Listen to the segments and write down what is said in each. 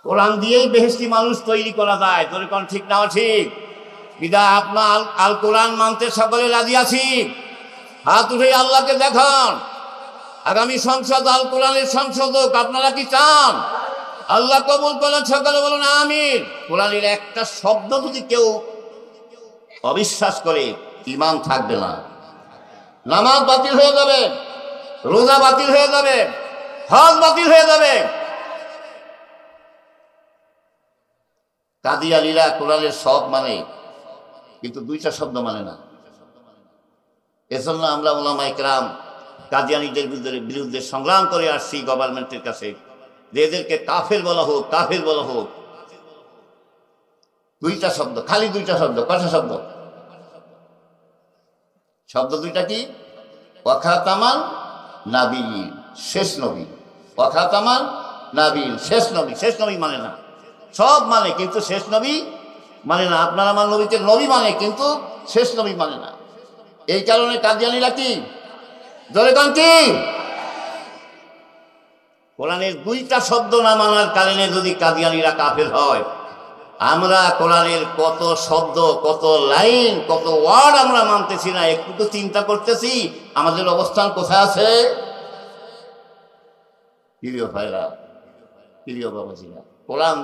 কোরআন দিয়েই বেহেশতি মানুষ তৈরি করা যায়, তোর কোন ঠিক না ঠিক? বিদায় আপনার আল কোরআন মানতে সকলে রাজি আছি? হাত উঠে আল্লাহকে দেখান। আগামী সংসদ আল কোরআনের সংশোধক আপনারা কি চান? আল্লাহ কবুল করেন, সকলে বলুন আমিন। কোরআনের একটা শব্দ যদি কেউ অবিশ্বাস করে ঈমান থাকবে না। নামাজ বাতিল হয়ে যাবে, রোজা বাতিল হয়ে যাবে, হজ বাতিল হয়ে যাবে। কাদিয়ানীরা কোরআনের সব মানে, কিন্তু দুইটা শব্দ মানে না। এজন্য আমরা উলামায়ে কেরাম কাদিয়ানীদের বিরুদ্ধে সংগ্রাম করে আসছি গভর্নমেন্টের কাছে, যে এদেরকে কাফের বলা হোক, কাফের বলা হোক। দুইটা শব্দ, খালি দুইটা শব্দ। কটা শব্দ? শব্দ দুইটা কি? ওয়াখাতামান নাবিয়্যিন, শেষ নবী। ওয়াখাতামান নাবিয়্যিন, শেষ নবী। শেষ নবী মানে না, সব মানে কিন্তু শেষ নবী মানে না। আপনার আমার নবীকে নবী মানে, কিন্তু শেষ নবী মানে না। এই কারণে কাদিয়ানীরা কি ধরে কন কি? কোরআনের দুইটা শব্দ না মানার কারণে যদি কাদিয়ানীরা কাফের হয়, আমরা কোরআনের কত শব্দ, কত লাইন, কত ওয়ার্ড আমরা মানতেছি না। একটু তো চিন্তা করতেছি আমাদের অবস্থান কোথায় আছে। প্রিয় ভাইরা, প্রিয় বাবাজিরা, কোরআন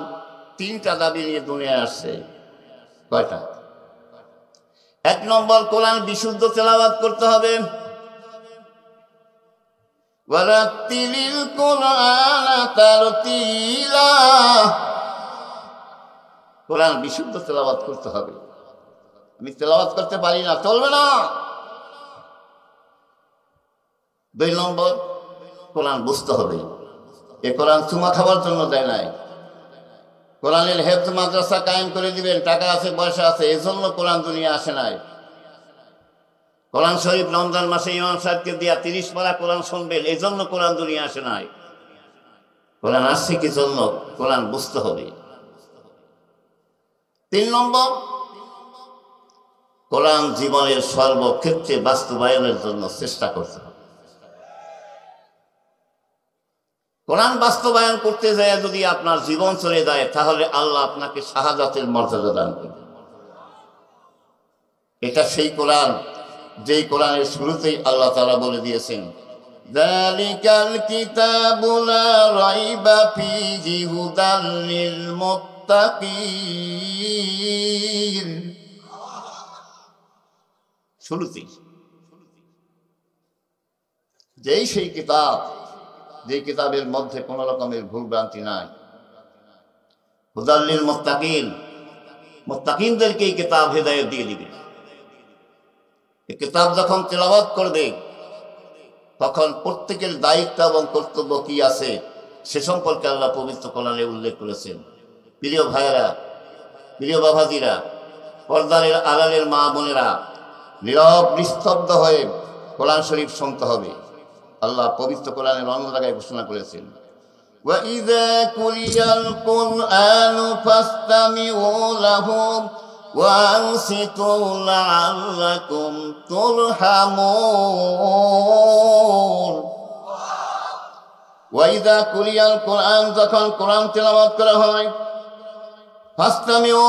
তিনটা দাবি নিয়ে দুনিয়ায় আসছে। কয়টা? এক নম্বর, কোরআন বিশুদ্ধ তেলাওয়াত করতে হবে। ওয়ারাত্তিলিল কুরআনা তারতিলা, কোরআন বিশুদ্ধ তেলাওয়াত করতে হবে। আমি তেলাওয়াত করতে পারি না, চলবে না। দুই নম্বর, কোরআন বুঝতে হবে। এ কোরআন চুমা খাবার জন্য দেয় নাই। কোরআনের হেফজ মাদ্রাসা কায়েম করে দিবেন, টাকা আছে, পয়সা আছে, এজন্য কোরআন দুনিয়া আসে নাই। কোরআন শরীফ রমজান মাসে ইমাম সাহেবকে দিয়া 30 পারা কোরআন শুনবেন, এই জন্য কোরআন দুনিয়া আসে নাই। কোরআন আসছে কি জন্য? কোরআন বুঝতে হবে। 3 নম্বর, কোরআন জীবনের সর্বক্ষেত্রে বাস্তবায়নের জন্য চেষ্টা করতে হবে। কোরআন বাস্তবায়ন করতে যায় যদি আপনার জীবন চলে যায়, তাহলে আল্লাহ আপনাকে শাহাদাতের মর্যাদা দান করবে। এটা সেই কোরআন, যেই কোরআনের শুরুতেই আল্লাহ তাআলা বলে দিয়েছেন, যালিকাল কিতাবু লা রাইবা ফীহি হুদাল লিল মুত্তাকিন। শুরুতেই যেই সেই কিতাব, যে কিতাবের মধ্যে কোন রকমের ভুল ভ্রান্তি নাই। হুদাল লিল মুত্তাকিন, মুত্তাকিনদেরকে এই কিতাব হেদায়েত দিয়ে দিবে। এই কিতাব যখন তেলাওয়াত করবে, তখন প্রত্যেকের দায়িত্ব এবং কর্তব্য কি আছে সে সম্পর্কে আল্লাহ পবিত্র কোরআনে উল্লেখ করেছেন। প্রিয় ভাইয়েরা, প্রিয় বাবাজিরা, পর্দার আড়ালের মা বোনেরা, নীরব নিস্তব্ধ হয়ে কোরআন শরীফ শুনতে হবে। আল্লাহ পবিত্র কোরআনের অন্য জায়গায় ঘোষণা করেছেন, وَإِذَا قُرِئَ الْقُرْآنُ فَاسْتَمِعُوا لَهُ وَأَنصِتُوا لَعَلَّكُمْ تُرْحَمُونَ। وَإِذَا قُرِئَ الْقُرْآنُ, যখন কোরআন তেলাওয়াত করা হয়, ফাসতামিউ,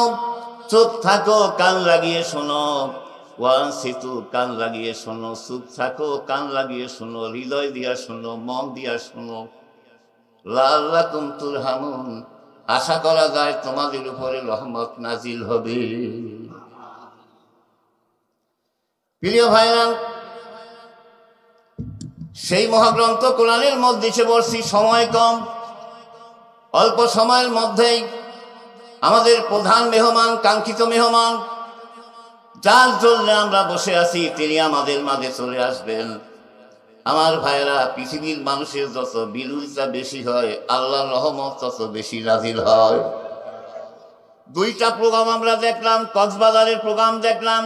চুপ থাকো, কান লাগিয়ে শোনো। ওয়ানসিতু, কান লাগিয়ে শোনো, চুপ থাকো, কান লাগিয়ে শোনো, হৃদয় দিয়া শোনো, মন দিয়া শোনো। লাআল্লাকুম তুরহামুন, আশা করা যায় তোমাদের উপরে রহমত নাজিল হবে। প্রিয় ভাইরা, সেই মহাগ্রন্থ কোরআনের মধ্যে এসে বলছি, সময় কম, অল্প সময়ের মধ্যেই আমাদের প্রধান মেহমান, কাঙ্ক্ষিত মেহমান, যার জন্য আমরা বসে আছি, তিনি আমাদের মাঝে চলে আসবেন। আমার ভাইরা, পৃথিবীর মানুষের যত বিরোধিতা বেশি হয়, আল্লাহর রহমত তত বেশি নাজিল হয়। 2টা প্রোগ্রাম আমরা দেখলাম, কক্সবাজারের প্রোগ্রাম দেখলাম,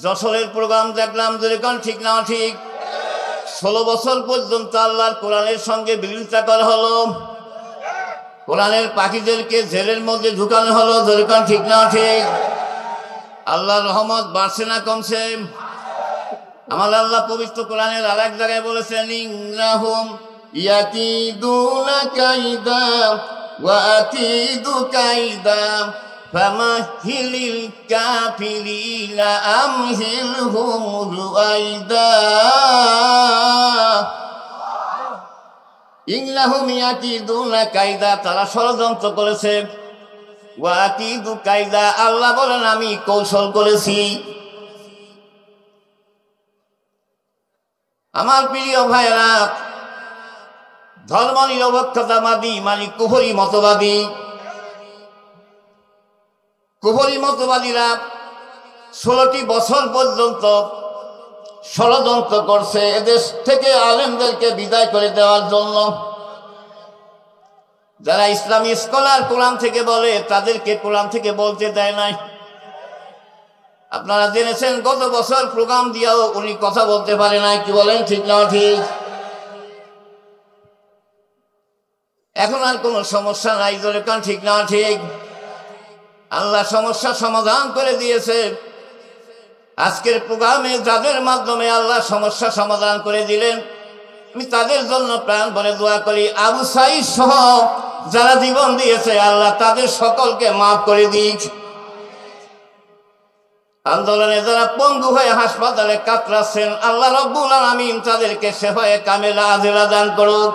যশোরের প্রোগ্রাম দেখলাম। যেরকম ঠিক না ঠিক? 16 বছর পর্যন্ত আল্লাহর কোরআনের সঙ্গে বিরোধিতা করা হলো, কোরআনের পাখিদেরকে জেলের মধ্যে ঢুকানো হলো। যেরকম ঠিক না ঠিক? আল্লাহর রহমত বাড়ছে না কমছে? আমার আল্লাহ পবিত্র কোরআনের আরেক জায়গায় বলেছেন, ইন্নাহুম ইয়াকিদুনা কাইদা وأكيد كيدا فمهل الكافرين أمهلهم رويدا ইন্নাহুম ইয়াকিদুনা কায়দা, তারা ষড়যন্ত্র করেছে। ওয়া আকিদু কায়দা, আল্লাহ বলেন আমি কৌশল করেছি। আমার প্রিয় ভাইরা, ধর্ম নিরপেক্ষতাবাদী মানে কুফরি মতবাদী, কুফরি মতবাদীরা 16টি বছর পর্যন্ত ষড়যন্ত্র করছে এদেশ থেকে আলেমদেরকে বিদায় করে দেওয়ার জন্য। যারা ইসলামী স্কলার কোরআন থেকে বলে তাদেরকে কোরআন থেকে বলতে দেয় নাই। আপনারা জেনেছেন গত বছর প্রোগ্রাম দিয়েও উনি কথা বলতে পারে নাই। কি বলেন, ঠিক না ঠিক? এখন আর কোনো সমস্যা নাই, জোরে কান ঠিক না ঠিক? আল্লাহ সমস্যার সমাধান করে দিয়েছে। আজকের প্রোগ্রামে যাদের মাধ্যমে আল্লাহ সমস্যা সমাধান করে দিলেন, আমি তাদের জন্য প্রাণ ভরে দোয়া করি। আবু সাঈদ সহ যারা জীবন দিয়েছে আল্লাহ তাদের সকলকে মাফ করে দিক। আন্দোলনে যারা পঙ্গু হয়ে হাসপাতালে কাতরাচ্ছেন আল্লাহ রাব্বুল আলামিন তাদেরকে শেফায়ে কামেলা আজেলা দান করুক।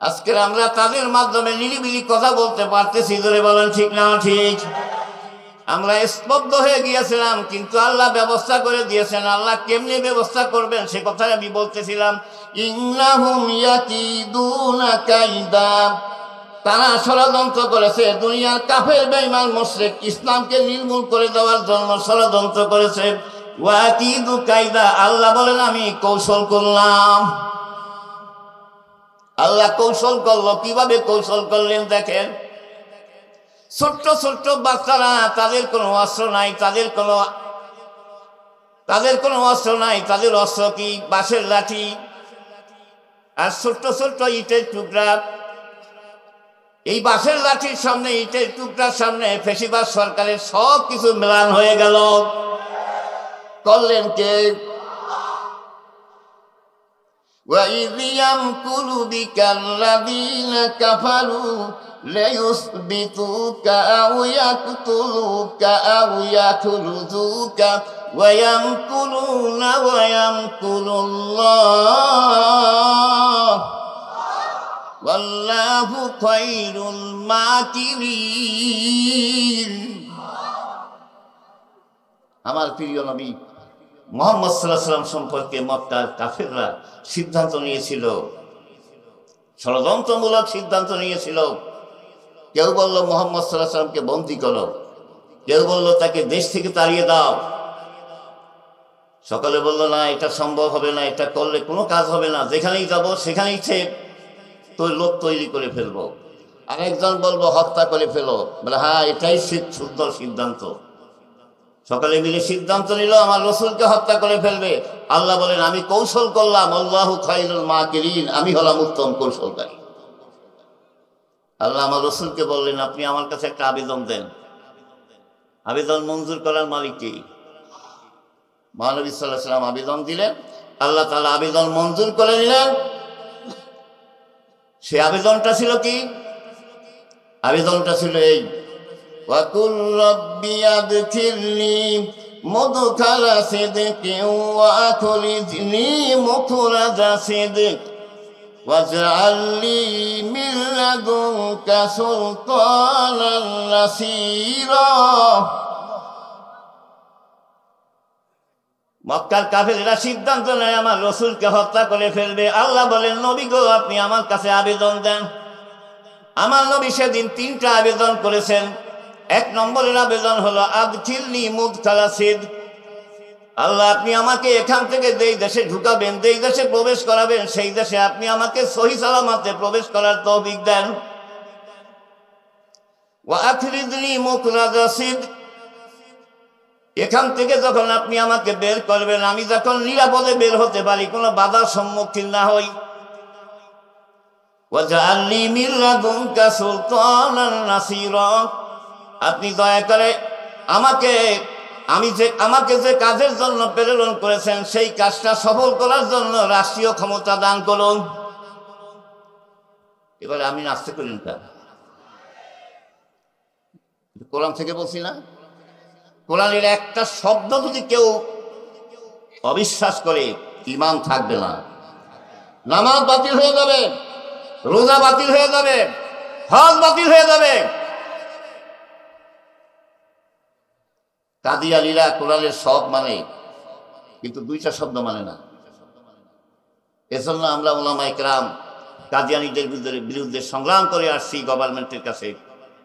আজকের আমরা তাদের মাধ্যমে নিরিবিলি কথা বলতে পারতেছি, ধরে বলেন ঠিক না ঠিক? আমরা স্তব্ধ হয়ে গিয়েছিলাম, কিন্তু আল্লাহ ব্যবস্থা করে দিয়েছেন। আল্লাহ কেমনি ব্যবস্থা করবেন সে কথা আমি বলতেছিলাম। ইন্নাহুম ইয়াকিদুনা কায়দা, তারা ষড়যন্ত্র করেছে। দুনিয়ার কাফের বেঈমান মুশরিক ইসলামকে নির্মূল করে দেওয়ার জন্য ষড়যন্ত্র করেছে। ওয়া আকিদু কায়দা, আল্লাহ বলেন আমি কৌশল করলাম। আল্লাহ কৌশল করলো। কিভাবে কৌশল করলেন দেখেন। ছোট্ট ছোট্ট বাচ্চারা, তাদের কোনো অস্ত্র নাই, তাদের কোনো অস্ত্র নাই। তাদের অস্ত্র কি? বাঁশের লাঠি আর ছোট্ট ছোট্ট ইটের টুকরা। এই বাঁশের লাঠির সামনে, ইটের টুকরার সামনে ফ্যাসিবাদ সরকারের সব কিছু ম্লান হয়ে গেল। করলেন কে? وَإِذْ يَمْكُرُ بِكَ الَّذِينَ كَفَرُوا لَيُثْبِتُوكَ أَوْ يَقْتُلُوكَ أَوْ يَخْرُجُوكَ وَيَمْكُرُونَ وَيَمْكُرُ اللَّهُ وَاللَّهُ خَيْرُ الْمَاكِرِينَ। আমার প্রিয় নবী মুহাম্মদ সাল্লাল্লাহু আলাইহি ওয়াসাল্লাম সম্পর্কে মক্কার কাফেররা সিদ্ধান্ত নিয়েছিল, ষড়যন্ত্রমূলক সিদ্ধান্ত নিয়েছিল। কেউ বলল মুহাম্মদ সাল্লাল্লাহু আলাইহি ওয়াসাল্লামকে বন্দী করো, কেউ বলল তাকে দেশ থেকে তাড়িয়ে দাও। সকলে বলল না, এটা সম্ভব হবে না, এটা করলে কোনো কাজ হবে না, যেখানেই যাব সেখানেই তোর লোক তৈরি করে ফেলবো। আরেকজন বলবো হত্যা করে ফেলো, বলে হ্যাঁ এটাই সুন্দর সিদ্ধান্ত। সকলে মিলে সিদ্ধান্ত নিল আমার রসুলকে হত্যা করে ফেলবে। আল্লাহ বলেন আমি কৌশল করলাম, আল্লাহু খায়রুল মাকিরিন, আমি হলাম উত্তম কৌশলকারী। আল্লাহ আমার রসুলকে বললেন আপনি আমার কাছে একটা আবেদন দেন। আবেদন মঞ্জুর করার মালিক কি? মহানবী সাল্লাল্লাহু আলাইহি ওয়াসাল্লাম আবেদন দিলেন, আল্লাহ তাআলা আবেদন মঞ্জুর করে নিলেন। সে আবেদনটা ছিল কি? আবেদনটা ছিল এই, وَقُلْ رَبِّ أَدْخِلْنِي مُدْخَلَ صِدْقٍ وَأَخْرِجْنِي مُخْرَجَ صِدْقٍ وَاجْعَل لِّي مِن لَّدُنكَ سُلْطَانًا نَّصِيرًا। মক্কার কাফেররা সিদ্ধান্ত নেয় আমার রসুলকে হত্যা করে ফেলবে। আল্লাহ বলেন নবী গো আপনি আমার কাছে আবেদন দেন। আমার নবী সেদিন 3টা আবেদন করেছেন। 1 নম্বরের আবেদন হলো আদখিলনি মুদখালা সিদক, আল্লাহ আপনি আমাকে এখান থেকে যেই দেশে ঢুকাবেন, যেই দেশে প্রবেশ করাবেন, সেই দেশে আপনি আমাকে সহি সালামতে প্রবেশ করার তৌফিক দেন। ওয়া আখরিজনি মুখরাজা সিদক, এখান থেকে যখন আপনি আমাকে বের করবেন আমি যখন নিরাপদে বের হতে পারি, কোনো বাধার সম্মুখীন না হই। ওয়াজআল লি মিন লাদুনকা সুলতানান নাসীরা, আপনি দয়া করে আমাকে যে কাজের জন্য প্রেরণ করেছেন সেই কাজটা সফল করার জন্য রাষ্ট্রীয় ক্ষমতা দান করুন। এবারে আমি নাচতে করেন তা কোরআন থেকে বলছি না? কোরআনের একটা শব্দ যদি কেউ অবিশ্বাস করে ঈমান থাকবে না। নামাজ বাতিল হয়ে যাবে, রোজা বাতিল হয়ে যাবে, হজ বাতিল হয়ে যাবে। কাদিয়ানীরা কোরআনের সব মানে, কিন্তু দুইটা শব্দ মানে না। এজন্য আমরা উলামায়ে কেরাম কাদিয়ানীদের বিরুদ্ধে সংগ্রাম করে আসছি গভর্নমেন্টের কাছে,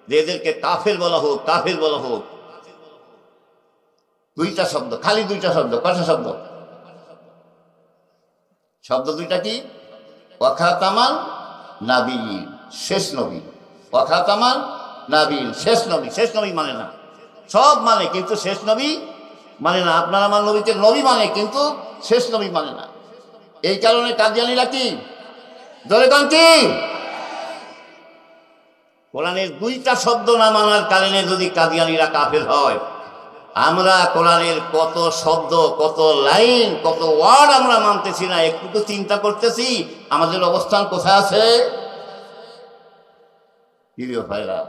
যে এদেরকে কাফের বলা হোক, কাফের বলা হোক। দুইটা শব্দ, খালি দুইটা শব্দ। কয়টা শব্দ? শব্দ দুইটা কি? ওয়াখাতামান নাবিয়্যিন, শেষ নবী। ওয়াখাতামান নাবিয়্যিন, শেষ নবী। শেষ নবী মানে না, সব মানে কিন্তু শেষ নবী মানে না। আপনার আমার নবীকে নবী মানে, কিন্তু শেষ নবী মানে না। এই কারণে কাদিয়ানীরা কি জোরে গান কি কোরআনের দুইটা শব্দ না মানার কারণে যদি কাদিয়ানীরা কাফের হয়, আমরা কোরআনের কত শব্দ, কত লাইন, কত ওয়ার্ড আমরা মানতেছি না, একটু তো চিন্তা করতেছি আমাদের অবস্থান কোথায় আছে। প্রিয় ভাইরা,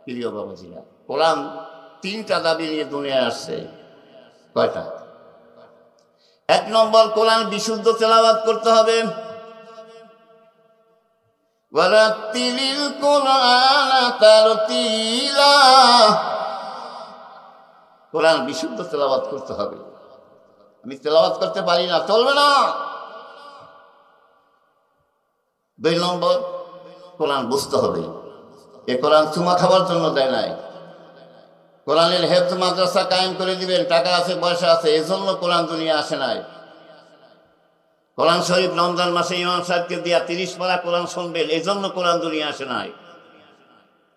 প্রিয় বাবাজিরা, কোরআন তিনটা দাবি নিয়ে দুনিয়ায় আসছে। কয়টা? এক নম্বর, কোরআন বিশুদ্ধ তেলাওয়াত করতে হবে। ওয়ারাত্তিলিল কুরআনা তারতিলা, কোরআন বিশুদ্ধ তেলাওয়াত করতে হবে। আমি তেলাওয়াত করতে পারি না, চলবে না। দুই নম্বর, কোরআন বুঝতে হবে। এ কোরআন চুমা খাবার জন্য দেয় নাই। কোরআনের হেফজ মাদ্রাসা কায়েম করে দিবেন, টাকা আছে, পয়সা আছে, এজন্য কোরআন দুনিয়া আসে নাই। কোরআন শরীফ রমজান মাসে ইমাম সাহেবকে দিয়া 30 পারা কোরআন শুনবেন, এই জন্য কোরআন দুনিয়া আসে নাই।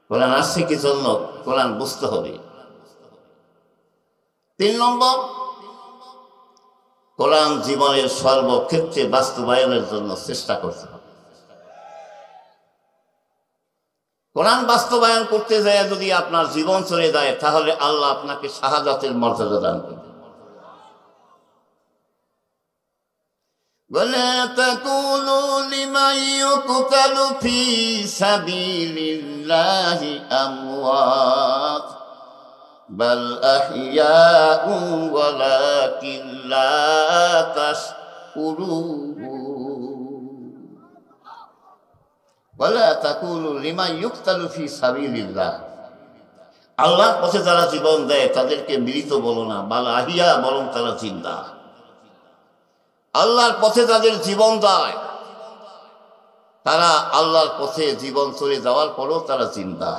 কোরআন আসছে কি জন্য? কোরআন বুঝতে হবে। 3 নম্বর, কোরআন জীবনের সর্বক্ষেত্রে বাস্তবায়নের জন্য চেষ্টা করতে হবে। কোরআন বাস্তবায়ন করতে যায় যদি আপনার জীবন চলে যায়, তাহলে আল্লাহ আপনাকে শাহাদাতের মর্যাদা দান করবে। ولا تقولوا لمن يقتل في سبيل الله أموات بل أحياء ولكن لا تشعرون ولا تقولوا لمن يقتل في سبيل الله, আল্লাহর পথে যারা জীবন দেয় তাদেরকে মৃত বলো না, বাল আহিয়া, বরং তারা জিন্দা। আল্লাহর পথে যাদের জীবন যায়, তারা আল্লাহর পথে জীবন চলে যাওয়ার পরও তারা জিন্দা।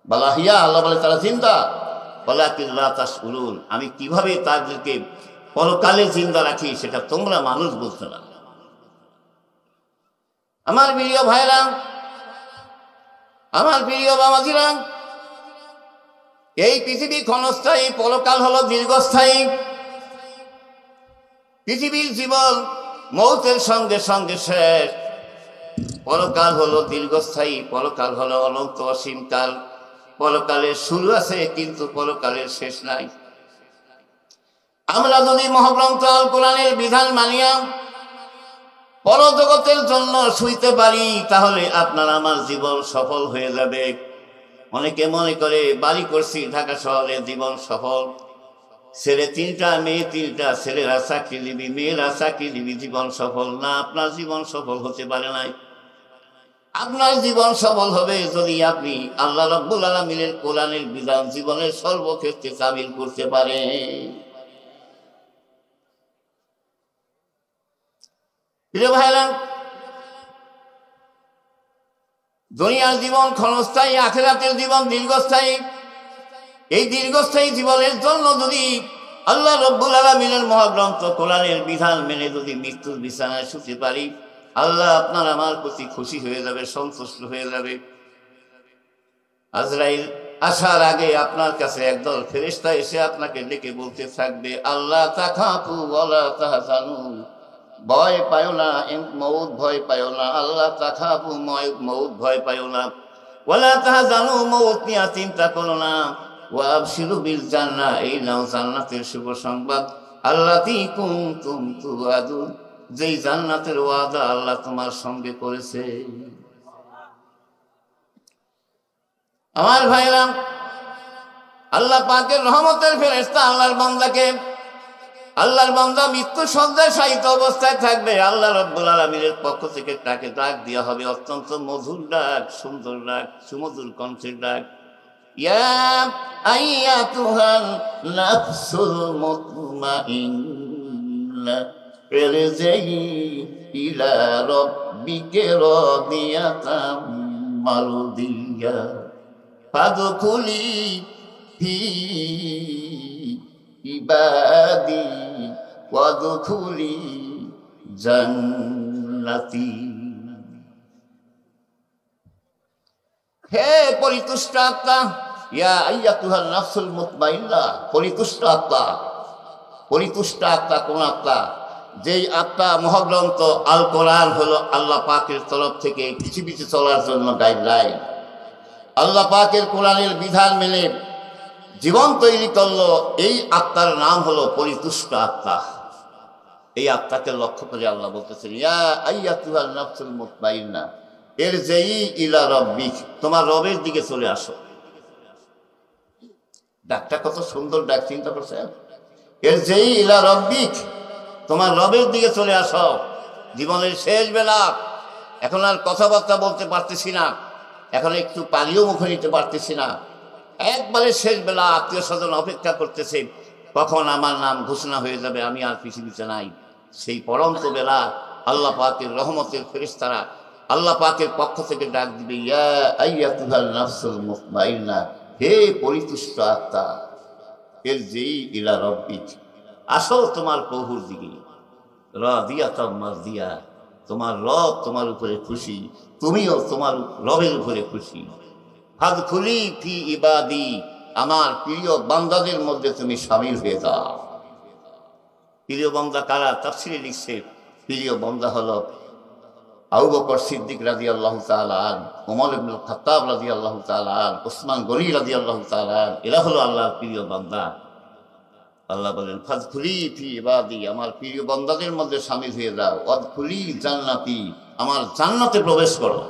বালাহিয়া, আল্লাহ বলে তারা জিন্দা। ওয়ালাকিন লা তাশউরুন, আমি কিভাবে তাদেরকে পরকালে জিন্দা রাখি সেটা তোমরা মানুষ বুঝতে না। আমার প্রিয় ভাইরা, আমার প্রিয় বাবাজিরা, এই পৃথিবী ক্ষণস্থায়ী, পরকাল হলো দীর্ঘস্থায়ী। পৃথিবীর জীবন মৌতের সঙ্গে সঙ্গে শেষ, পরকাল হলো দীর্ঘস্থায়ী, পরকাল হলো অনন্ত অসীমকাল। পরকালের শুরু আছে কিন্তু পরকালের শেষ নাই। আমরা যদি মহাগ্রন্থ আল কোরআনের বিধান মানিয়া পরজগতের জন্য শুইতে পারি, তাহলে আপনার আমার জীবন সফল হয়ে যাবে। অনেকে মনে করে বাড়ি করছি ঢাকা শহরে, জীবন সফল। ছেলে 3টা, মেয়ে 3টা, ছেলেরা চাকরিজীবী, মেয়েরা চাকরিজীবী, জীবন সফল না। আপনার জীবন সফল হতে পারে নাই। আপনার জীবন সফল হবে যদি আপনি আল্লাহ রাব্বুল আলামিনের কোরআনের বিধান জীবনের সর্বক্ষেত্রে কামিল করতে পারেন। প্রিয় ভাইরা, দুনিয়ার জীবন ক্ষণস্থায়ী, আখিরাতের জীবন দীর্ঘস্থায়ী। এই দীর্ঘস্থায়ী জীবনের জন্য যদি আল্লাহ রাব্বুল আলামিনের মহাগ্রন্থ কোরআনের বিধান মেনে যদি মৃত্যুর বিছানায় শুতে পারি, আল্লাহ আপনার আমার প্রতি খুশি হয়ে যাবে, সন্তুষ্ট হয়ে যাবে। আজরাইল আসার আগে আপনার কাছে একদল ফেরেশতা এসে আপনাকে ডেকে বলতে থাকবে, আল্লাহ তাখাফু ওয়ালা তাহজানু, ভয় পায়ো না, মউত ভয় পায়ো না। আল্লাহ তাখাফু, মউত ভয় পায়ো না। ওয়ালা তাহজানু, মউত নিয়ে চিন্তা করো না। ওয়াবশিরু বিল জান্নাহ, এই নাও জান্নাতের শুভ সংবাদ। আল্লাতী কুনতুম তুআদুন, যেই জান্নাতের ওয়াদা আল্লাহ তোমার সঙ্গে করেছে। আমার ভাইরা, আল্লাহ পাকের রহমতের ফেরেশতা আল্লাহর বান্দা মৃত্যু সজ্জায় শায়িত অবস্থায় থাকবে, আল্লাহ রাব্বুল আলামিনের পক্ষ থেকে তাকে ডাক দেওয়া হবে, অত্যন্ত মধুর ডাক, সুন্দর ডাক, সুমধুর কণ্ঠের ডাক। ইয়া আইয়াতুহান নাফসুল মুতমাইন্না ইরজিই ইলা রাব্বিকা রাদিয়াতাম মারদিয়া ফাদখুলি ফি ইবাদি ওয়াদখুলি জান্নাতি। হে পরিতুষ্ট আত্মা, ইয়া আইয়াতুহান নাফসুল মুতমাইন্না, পরিতুষ্ট আত্মা। পরিতুষ্ট আত্মা কোন আত্মা? যেই আত্মা মহাগ্রন্থ আল কোরআন হলো আল্লাহ পাকের তরফ থেকে পৃথিবীতে চলার জন্য গাইডলাইন। আল্লাহ পাকের কোরআনের বিধান মেনে জীবন তৈরি করলো, এই আত্মার নাম হলো পরিতুষ্ট আত্মা। এই আত্মাকে লক্ষ্য করে আল্লাহ বলতেছেন, ইয়া আইয়াতুহান নাফসুল মুতমাইন্না ইরজিই ইলা রাব্বিক, তোমার রবের দিকে চলে আসো। ডাকটা কত সুন্দর ডাক, চিন্তা করছেন? ইরজিই ইলা রাব্বিক, তোমার রবের দিকে চলে আসো। জীবনের শেষ বেলা, এখন আর কথাবার্তা বলতে পারতেছি না, এখন একটু পানিও মুখে নিতে পারতেছি না, একবারে শেষ বেলা, আত্মীয় স্বজন অপেক্ষা করতেছে কখন আমার নাম ঘোষণা হয়ে যাবে, আমি আর পৃথিবীতে নাই। সেই পরন্ত বেলা আল্লাহ পাকের রহমতের ফেরেশতারা আল্লাহ পাকের পক্ষ থেকে ডাক দিবে, ইয়া আইয়াতুহান নাফসুল মুতমাইন্না, হে পরিতুষ্ট আত্মা, ইরজিই ইলা রাব্বিক, আসো তোমার প্রভুর দিকে। রাদিয়াতাম মারদিয়া, তোমার রব তোমার উপরে খুশি, তুমিও তোমার রবের উপরে খুশি। ফাদখুলি ফি ইবাদি, আমার প্রিয় বান্দাদের মধ্যে তুমি শামিল হয়ে যাও। প্রিয় বান্দা কারা? তাফসীরে লিখছে, প্রিয় বান্দা হলো আবু বকর সিদ্দিক রাদিয়াল্লাহু তাআলা আনহু, ওমর ইবনুল খাত্তাব রাদিয়াল্লাহু তাআলা আনহু, ওসমান গনি রাদিয়াল্লাহু তাআলা আনহু, এরা হলো আল্লাহর প্রিয় বান্দা। আল্লাহ বলেন, ফাদখুলি ফি ইবাদি, আমার প্রিয় বান্দাদের মধ্যে শামিল হয়ে যাও। ওয়াদখুলি জান্নাতি, আমার জান্নাতে প্রবেশ করো।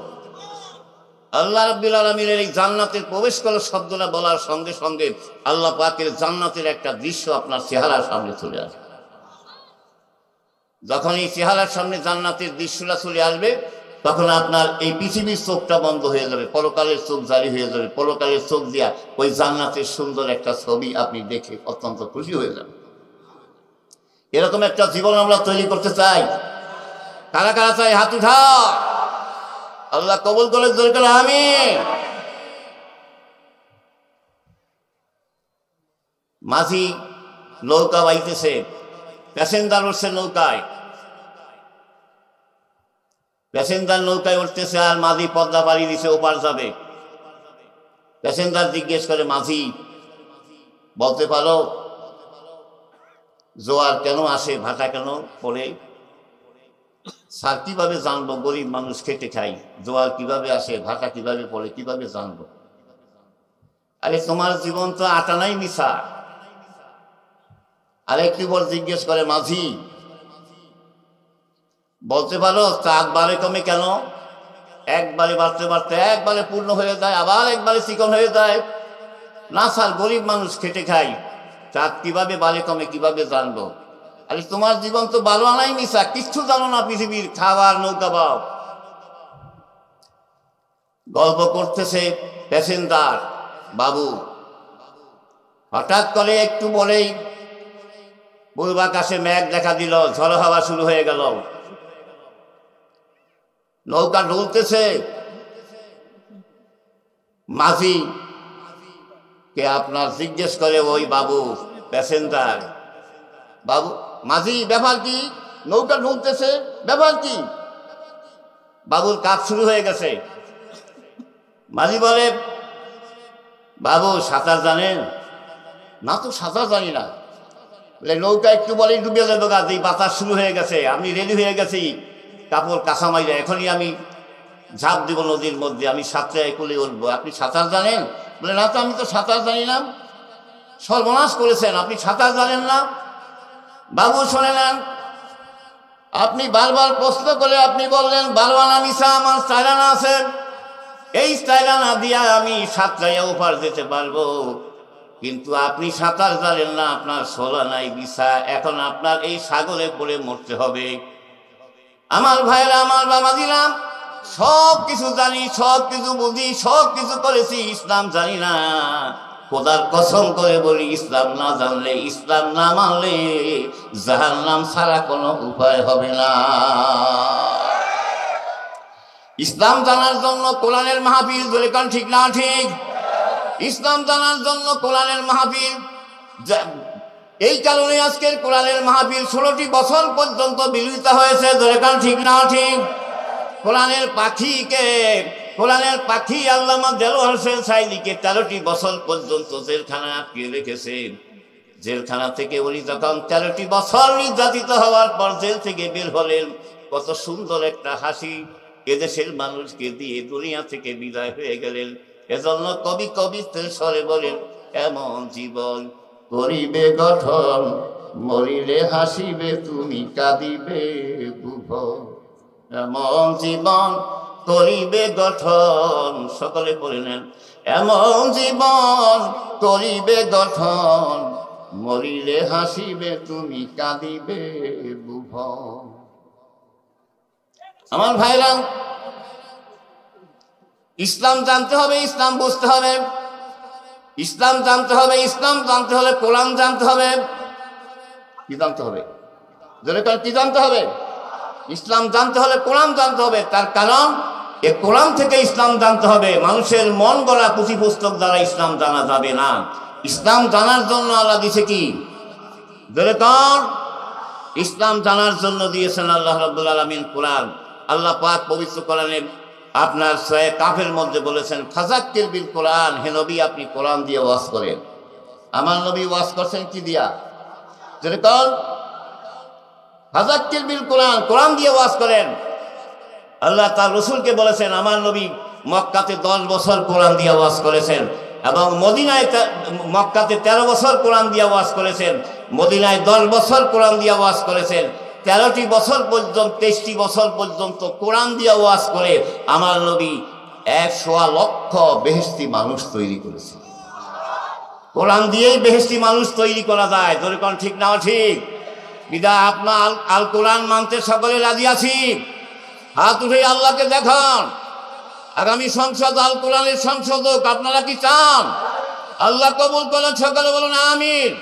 আল্লাহ রাব্বুল আলামিনের এই জান্নাতের প্রবেশ করো শব্দটা বলার সঙ্গে সঙ্গে আল্লাহ পাকের জান্নাতের একটা দৃশ্য আপনার চেহারার সামনে চলে আসবে। যখন এই চেহারার সামনে জান্নাতের দৃশ্যটা চলে আসবে, তখন আপনার এই পৃথিবীর চোখটা বন্ধ হয়ে যাবে, পরকালের চোখ জারি হয়ে যাবে। পরকালের চোখ দিয়া ওই জান্নাতের সুন্দর একটা ছবি আপনি দেখে অত্যন্ত খুশি হয়ে যাবেন। এরকম একটা জীবন আমরা তৈরি করতে চাই। কারা কারা চাই? হাত উঠা। আল্লাহ কবুল করে দরকার। আমিন। মাঝি নৌকা বাইতেছে, প্যাসেঞ্জার উঠছে নৌকায়, প্যাসেঞ্জার নৌকায় উঠতেছে আর মাঝি পদ্মা পাড়ি দিছে, ওপার যাবে। প্যাসেঞ্জার জিজ্ঞেস করে, মাঝি বলতে পারো জোয়ার কেন আসে, ভাটা কেন পড়ে? স্যার কিভাবে জানবো, গরিব মানুষ খেটে খাই, জোয়ার কিভাবে আসে, ভাটা কিভাবে পড়ে, কিভাবে জানবো? আরে তোমার জীবন তো আটানাই মিশা। আরেকটি বল জিজ্ঞেস করে, মাঝি বলতে পারো চাঁদ বারে কমে কেন? একবারে বাড়তে বাড়তে একবারে পূর্ণ হয়ে যায়, আবার একবারে চিকন হয়ে যায়। না স্যার, গরিব মানুষ খেটে খাই, চাঁদ কিভাবে বারে কমে কিভাবে জানবো? আরে তোমার জীবন তো বারো আনাই মিশা, কিচ্ছু জানো না পৃথিবীর, খাবার নৌকা বাও। গল্প করতেছে প্যাসেঞ্জার বাবু, হঠাৎ করে একটু বলেই পূর্ব আকাশে মেঘ দেখা দিল, ঝড়ো হাওয়া শুরু হয়ে গেল, নৌকা ডুলতেছে। মাঝি কে আপনার জিজ্ঞেস করে ওই বাবু, প্যাসেঞ্জার বাবু, মাঝি ব্যাপার কি? নৌকা ডুলতেছে, ব্যাপার কি? বাবুর কাজ শুরু হয়ে গেছে। মাঝি বলে, বাবু সাঁতার জানেন? না তো সাঁতার জানি না। বলে নৌকা একটু বলে ডুবে যাবে, গাছ বাতাস শুরু হয়ে গেছে, আমি রেডি হয়ে গেছি, কাপড় কাঁচা মাইলে এখনই আমি ঝাঁপ দিব নদীর মধ্যে, আমি সাঁতরে কুলে উঠবো। আপনি সাঁতার জানেন? বলে না তো, আমি তো সাঁতার জানি না। সর্বনাশ করেছেন, আপনি সাঁতার জানেন না? বাবু শোনে নেন, আপনি বারবার প্রশ্ন করে আপনি বললেন 12 আনা মিশা আমার 4 আনা আছে, এই 4 আনা দিয়া আমি সাঁতরাইয়া ওপার যেতে পারবো। কিন্তু আপনি সাঁতার জানেন না, আপনার 16 আনাই মিশা, এখন আপনার এই সাগরে পড়ে মরতে হবে। আমার ভাইরা, আমার বাবা দিলাম, সব কিছু জানি, সব কিছু বুঝি, সব কিছু করেছি, ইসলাম জানি না। খোদার কসম করে বলি, ইসলাম না জানলে, ইসলাম না মানলে জাহান্নাম ছাড়া কোনো উপায় হবে না। ইসলাম জানার জন্য কোরআনের মাহফিল, বলে কারণ ঠিক না ঠিক? ইসলাম জানার জন্য কোরআনের মাহফিল, এই কারণে আজকের কোরআনের মাহফিল 16টি বছর পর্যন্ত বিলুপ্ত হয়েছে, ধরে কারণ ঠিক না ঠিক? কোরআনের পাখি আল্লামা দেলোয়ার হোসেন সাইদিকে 13টি বছর পর্যন্ত জেলখানায় আটকে রেখেছে। জেলখানা থেকে উনি যখন 13টি বছর নির্যাতিত হওয়ার পর জেল থেকে বের হলেন, কত সুন্দর একটা হাসি এদেশের মানুষকে দিয়ে দুনিয়া থেকে বিদায় হয়ে গেলেন। এজন্য কবি কবিত্বের স্বরে বলেন, এমন জীবন করিবে গঠন, মরিলে হাসিবে তুমি কাঁদিবে ভুবন। এমন জীবন করিবে গঠন, সকলে বলে নেন, এমন জীবন করিবে গঠন, মরিলে হাসিবে তুমি কাঁদিবে ভুবন। আমার ভাইরা, ইসলাম জানতে হবে, ইসলাম বুঝতে হবে। ইসলাম জানতে হবে, ইসলাম জানতে হলে কোরআন জানতে হবে। কি জানতে হবে? কি জানতে হবে? ইসলাম জানতে হলে কোরআন জানতে হবে। তার কারণ এ কোরআন থেকে ইসলাম জানতে হবে। মানুষের মন গড়া পুঁথি পুস্তক দ্বারা ইসলাম জানা যাবে না। ইসলাম জানার জন্য আল্লাহ দিয়েছে কি? ইসলাম জানার জন্য দিয়েছেন আল্লাহ রাব্বুল আলামিন কোরআন। আল্লাহ পাক পবিত্র কোরআনে আপনার সূরা কাফের মধ্যে বলেছেন, ফাযাক্কির বিল কোরআন, হে নবী আপনি কোরআন দিয়ে ওয়াজ করেন। আমার নবী ওয়াজ করছেন কি দিয়া? যেরকম ফাযাক্কির বিল কোরআন, কোরআন দিয়ে ওয়াজ করেন। আল্লাহ তার রাসূলকে বলেছেন, আমার নবী মক্কাতে 10 বছর কোরআন দিয়ে ওয়াজ করেছেন এবং মদিনায় মক্কাতে 13 বছর কোরআন দিয়ে ওয়াজ করেছেন, মদিনায় 10 বছর কোরআন দিয়ে ওয়াজ করেছেন। 13টি বছর পর্যন্ত 23টি বছর পর্যন্ত কোরআন দিয়ে ওয়াজ করে আমার নবী 100 লক্ষ বেহেশতি মানুষ তৈরি করেছে। কোরআন দিয়েই বেহেশতি মানুষ তৈরি করা যায়, যেরকম ঠিক না ঠিক? বিদায় আপনার আল কোরআন মানতে সকলে রাজি আছি? হাত উঠে আল্লাহকে দেখান। আগামী সংসদ আল কোরআনের সংসদ হোক, আপনারা কি চান? আল্লাহ কবুল করেন, সকলে বলুন আমিন।